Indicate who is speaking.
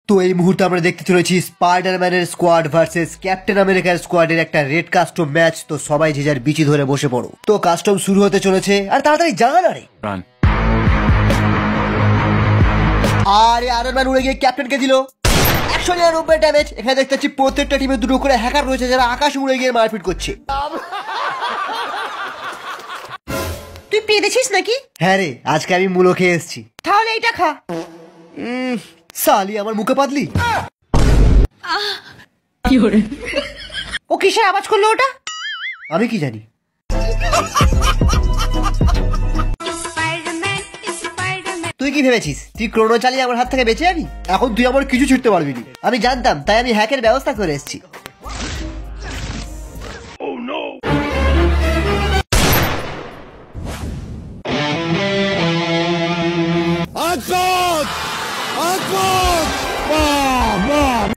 Speaker 1: তো এই মুহূর্তে আমরা দেখতে চলেছি স্পাইডারম্যানের স্কোয়াড ভার্সেস ক্যাপ্টেন আমেরিকার স্কোয়াডের একটা রেড কাস্টম ম্যাচ। তো সবাই যে যার বিচি ধরে বসে পড়ো। তো কাস্টম শুরু হতে চলেছে, আর তাড়াতাড়ি জান। আরে আয়রন ম্যান উড়ে গিয়ে ক্যাপ্টেনকে দিল 199 ড্যামেজ। এখানে দেখতে পাচ্ছি প্রত্যেকটা টিমে দুটো করে হ্যাকার রয়েছে যারা আকাশে উড়ে গিয়ে মারপিট করছে।
Speaker 2: তুই পেয়েছিস নাকি?
Speaker 1: হ্যাঁ রে, আজকে আমি মূলো খেয়ে এসেছি।
Speaker 2: তাহলে এটা খা।
Speaker 1: সালি আমার মুখে পাতলি।
Speaker 2: ও কিসের আওয়াজ করলো ওটা?
Speaker 1: আমি কি জানি। তুই কি ভেবেছিস তুই ক্রোনো চালিয়ে আমার হাত থেকে বেঁচে যাবি? এখন তুই আমার কিছু ছুটতে পারবি না। আমি জানতাম, তাই আমি হ্যাকের ব্যবস্থা করে এসেছি।